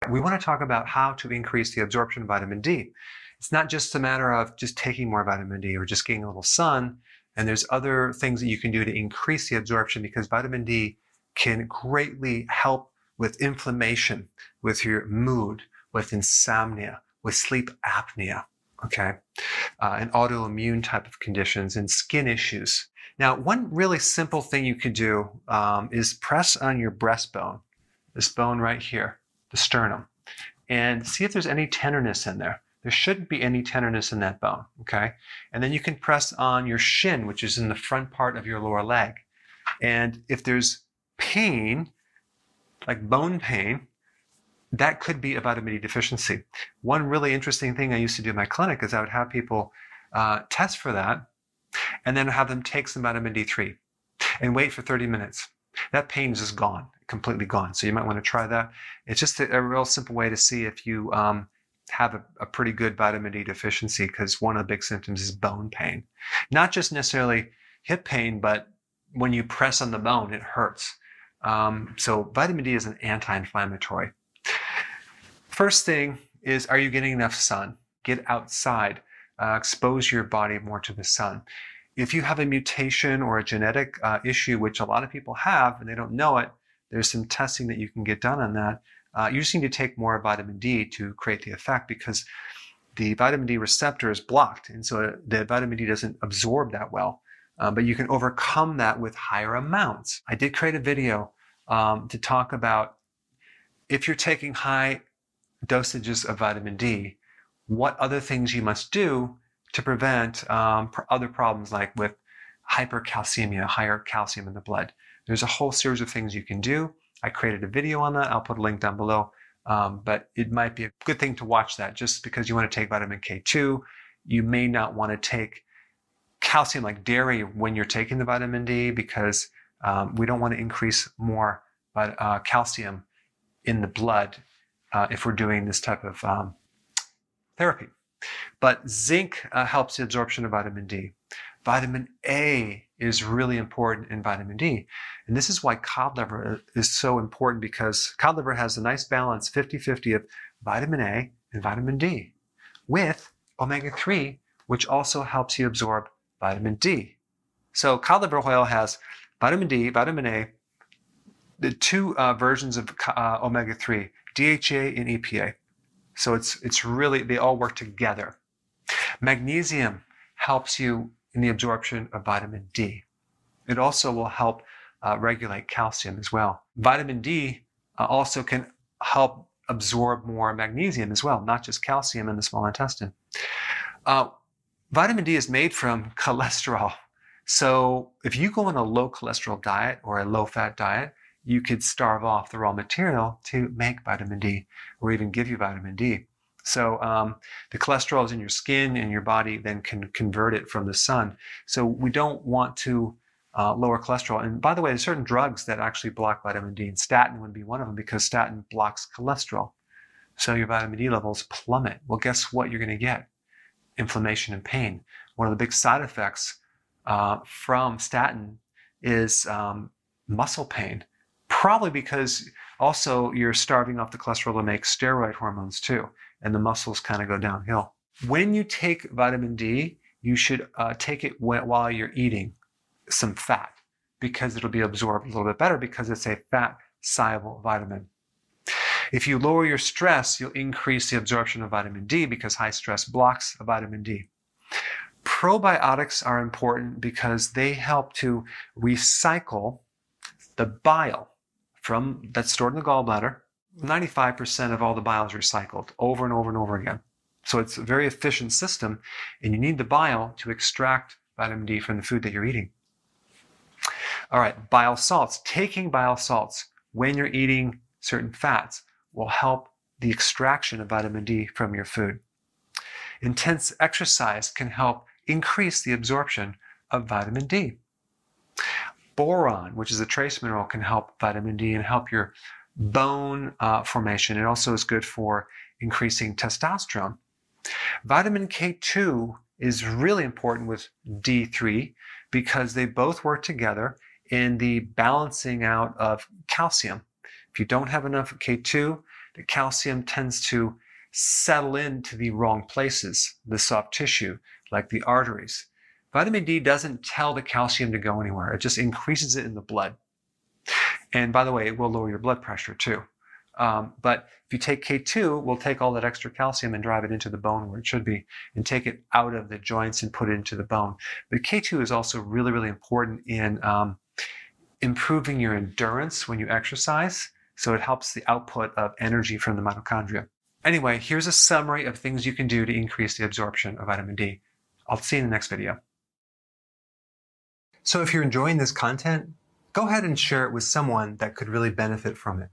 we want to talk about how to increase the absorption of vitamin D. It's not just a matter of just taking more vitamin D or just getting a little sun. And there's other things that you can do to increase the absorption, because vitamin D can greatly help with inflammation, with your mood, with insomnia, with sleep apnea, okay? And autoimmune type of conditions and skin issues. Now, one really simple thing you could do is press on your breastbone, this bone right here, the sternum, and see if there's any tenderness in there. There shouldn't be any tenderness in that bone, okay? And then you can press on your shin, which is in the front part of your lower leg. And if there's pain, like bone pain, that could be a vitamin D deficiency. One really interesting thing I used to do in my clinic is I would have people test for that and then have them take some vitamin D3 and wait for 30 minutes. That pain is just gone, completely gone. So you might want to try that. It's just a real simple way to see if you have a pretty good vitamin D deficiency, because one of the big symptoms is bone pain. Not just necessarily hip pain, but when you press on the bone, it hurts. So vitamin D is an anti-inflammatory. First thing is, are you getting enough sun? Get outside, expose your body more to the sun. If you have a mutation or a genetic issue, which a lot of people have and they don't know it, there's some testing that you can get done on that. You just need to take more vitamin D to create the effect, because the vitamin D receptor is blocked, and so the vitamin D doesn't absorb that well. But you can overcome that with higher amounts. I did create a video to talk about, if you're taking high dosages of vitamin D, what other things you must do to prevent other problems, like with hypercalcemia, higher calcium in the blood. There's a whole series of things you can do. I created a video on that. I'll put a link down below. But it might be a good thing to watch that. Just because you want to take vitamin K2, you may not want to take calcium like dairy when you're taking the vitamin D, because we don't want to increase more calcium in the blood if we're doing this type of therapy. But zinc helps the absorption of vitamin D. Vitamin A is really important in vitamin D. And this is why cod liver is so important, because cod liver has a nice balance, 50-50 of vitamin A and vitamin D, with omega-3, which also helps you absorb vitamin D. So cod liver oil has vitamin D, vitamin A, the two versions of omega-3, DHA and EPA. So it's really, they all work together. Magnesium helps you in the absorption of vitamin D. It also will help regulate calcium as well. Vitamin D also can help absorb more magnesium as well, not just calcium in the small intestine. Vitamin D is made from cholesterol. So if you go on a low cholesterol diet or a low fat diet, you could starve off the raw material to make vitamin D, or even give you vitamin D. So the cholesterol is in your skin, and your body then can convert it from the sun. So we don't want to lower cholesterol. And by the way, there's certain drugs that actually block vitamin D, and statin would be one of them, because statin blocks cholesterol. So your vitamin D levels plummet. Well, guess what you're going to get? Inflammation and pain. One of the big side effects from statin is muscle pain. Probably because also you're starving off the cholesterol to make steroid hormones too, and the muscles kind of go downhill. When you take vitamin D, you should take it while you're eating some fat, because it'll be absorbed a little bit better, because it's a fat-soluble vitamin. If you lower your stress, you'll increase the absorption of vitamin D, because high stress blocks vitamin D. Probiotics are important because they help to recycle the bile that's stored in the gallbladder. 95% of all the bile is recycled over and over and over again. So it's a very efficient system, and you need the bile to extract vitamin D from the food that you're eating. All right, bile salts. Taking bile salts when you're eating certain fats will help the extraction of vitamin D from your food. Intense exercise can help increase the absorption of vitamin D. Boron, which is a trace mineral, can help vitamin D and help your bone formation. It also is good for increasing testosterone. Vitamin K2 is really important with D3, because they both work together in the balancing out of calcium. If you don't have enough K2, the calcium tends to settle into the wrong places, the soft tissue, like the arteries. Vitamin D doesn't tell the calcium to go anywhere. It just increases it in the blood. And by the way, it will lower your blood pressure too. But if you take K2, we'll take all that extra calcium and drive it into the bone where it should be and take it out of the joints and put it into the bone. But K2 is also really, really important in improving your endurance when you exercise. So it helps the output of energy from the mitochondria. Anyway, here's a summary of things you can do to increase the absorption of vitamin D. I'll see you in the next video. So if you're enjoying this content, go ahead and share it with someone that could really benefit from it.